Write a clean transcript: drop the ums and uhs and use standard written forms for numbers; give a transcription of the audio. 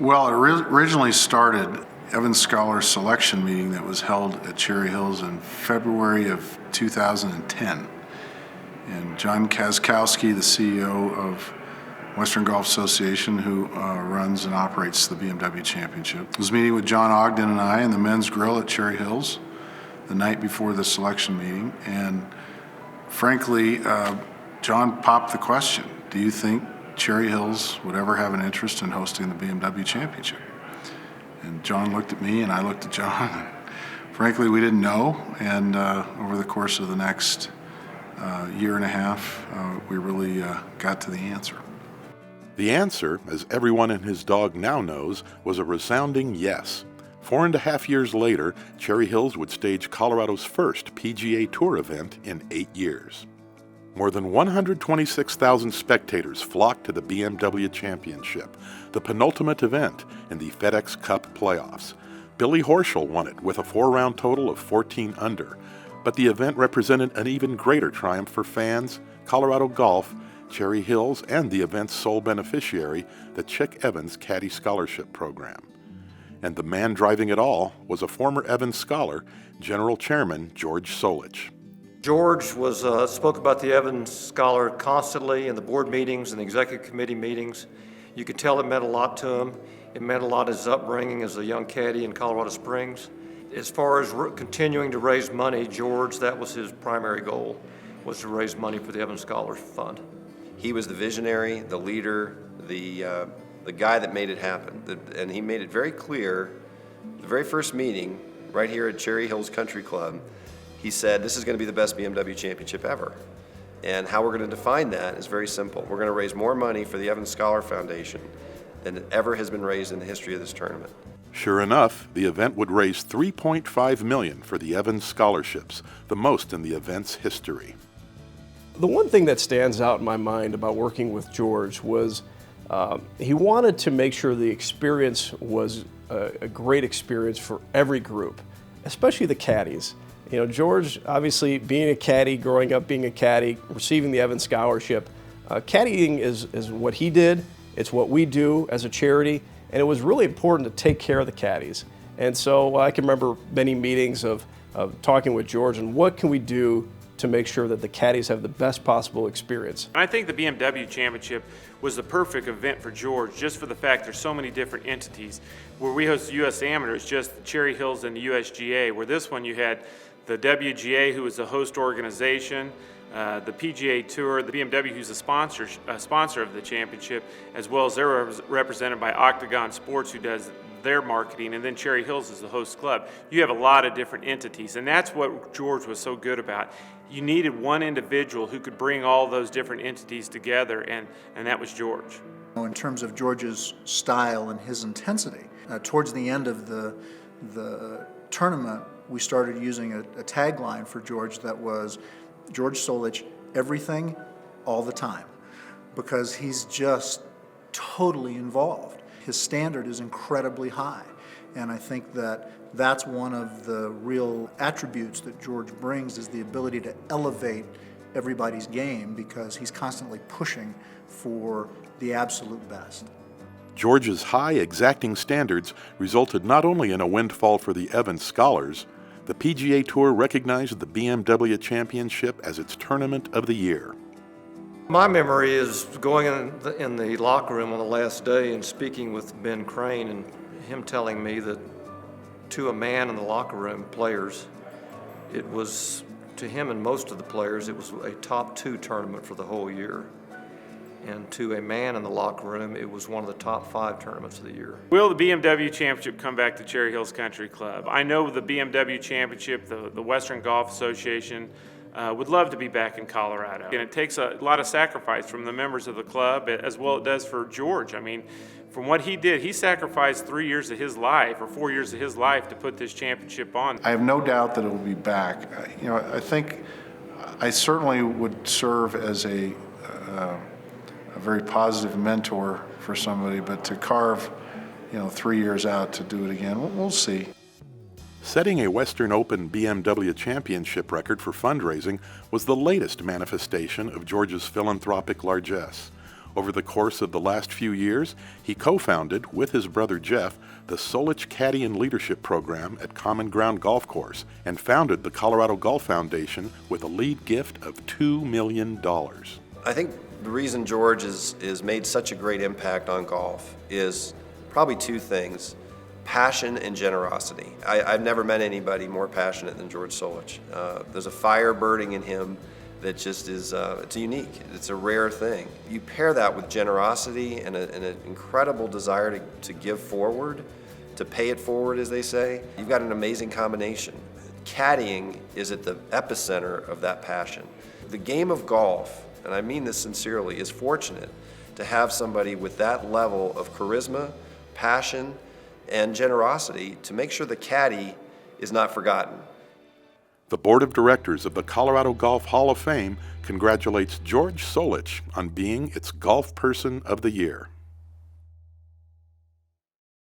Well, it originally started Evans Scholar selection meeting that was held at Cherry Hills in February of 2010. And John Kaskowski, the CEO of Western Golf Association, who runs and operates the BMW Championship, was meeting with John Ogden and I in the men's grill at Cherry Hills the night before the selection meeting. And frankly, John popped the question, do you think Cherry Hills would ever have an interest in hosting the BMW Championship? And John looked at me and I looked at John. And frankly, we didn't know. And over the course of the next year and a half, we really got to the answer. The answer, as everyone and his dog now knows, was a resounding yes. 4.5 years later, Cherry Hills would stage Colorado's first PGA Tour event in 8 years. More than 126,000 spectators flocked to the BMW Championship, the penultimate event in the FedEx Cup playoffs. Billy Horschel won it with a 4-round total of 14 under, but the event represented an even greater triumph for fans, Colorado Golf, Cherry Hills, and the event's sole beneficiary, the Chick Evans Caddy Scholarship Program. And the man driving it all was a former Evans Scholar, General Chairman George Solich. George spoke about the Evans Scholar constantly in the board meetings and the executive committee meetings. You could tell it meant a lot to him. It meant a lot his upbringing as a young caddy in Colorado Springs. As far as continuing to raise money, George, that was his primary goal, was to raise money for the Evans Scholar Fund. He was the visionary, the leader, the guy that made it happen. And he made it very clear, the very first meeting, right here at Cherry Hills Country Club, he said, this is going to be the best BMW Championship ever. And how we're going to define that is very simple. We're going to raise more money for the Evans Scholar Foundation than ever has been raised in the history of this tournament. Sure enough, the event would raise $3.5 million for the Evans Scholarships, the most in the event's history. The one thing that stands out in my mind about working with George was he wanted to make sure the experience was a great experience for every group, especially the caddies. You know, George, obviously being a caddy, growing up being a caddy, receiving the Evans Scholarship, caddying is what he did, it's what we do as a charity, and it was really important to take care of the caddies. And so I can remember many meetings of talking with George and what can we do to make sure that the caddies have the best possible experience. I think the BMW Championship was the perfect event for George, just for the fact there's so many different entities. Where we host the U.S. Amateur, it's just Cherry Hills and the USGA, where this one you had the WGA, who was the host organization, the PGA Tour, the BMW, who's a sponsor of the championship, as well as they're represented by Octagon Sports, who does their marketing, and then Cherry Hills is the host club. You have a lot of different entities, and that's what George was so good about. You needed one individual who could bring all those different entities together, and that was George. In terms of George's style and his intensity, towards the end of the tournament, we started using a tagline for George that was, George Solich, everything, all the time, because he's just totally involved. His standard is incredibly high, and I think that that's one of the real attributes that George brings, is the ability to elevate everybody's game, because he's constantly pushing for the absolute best. George's high, exacting standards resulted not only in a windfall for the Evans Scholars, the PGA Tour recognized the BMW Championship as its tournament of the year. My memory is going in the locker room on the last day and speaking with Ben Crane, and him telling me that to a man in the locker room, players, it was, to him and most of the players, it was a top 2 tournament for the whole year. And to a man in the locker room, it was one of the top 5 tournaments of the year. Will the BMW Championship come back to Cherry Hills Country Club? I know the BMW Championship, the Western Golf Association, would love to be back in Colorado. And it takes a lot of sacrifice from the members of the club, as well it does for George. I mean, from what he did, he sacrificed 3 years of his life, or 4 years of his life, to put this championship on. I have no doubt that it will be back. You know, I think I certainly would serve as a very positive mentor for somebody, but to carve, 3 years out to do it again, we'll see. Setting a Western Open BMW Championship record for fundraising was the latest manifestation of George's philanthropic largesse. Over the course of the last few years, he co-founded, with his brother Jeff, the Solich Caddy and Leadership Program at Common Ground Golf Course and founded the Colorado Golf Foundation with a lead gift of $2 million. I think the reason George is made such a great impact on golf is probably two things: passion and generosity. I've never met anybody more passionate than George Solich. There's a fire burning in him that just is, it's unique. It's a rare thing. You pair that with generosity and an incredible desire to give forward, to pay it forward, as they say. You've got an amazing combination. Caddying is at the epicenter of that passion. The game of golf, and I mean this sincerely, is fortunate to have somebody with that level of charisma, passion, and generosity to make sure the caddy is not forgotten. The Board of Directors of the Colorado Golf Hall of Fame congratulates George Solich on being its Golf Person of the Year.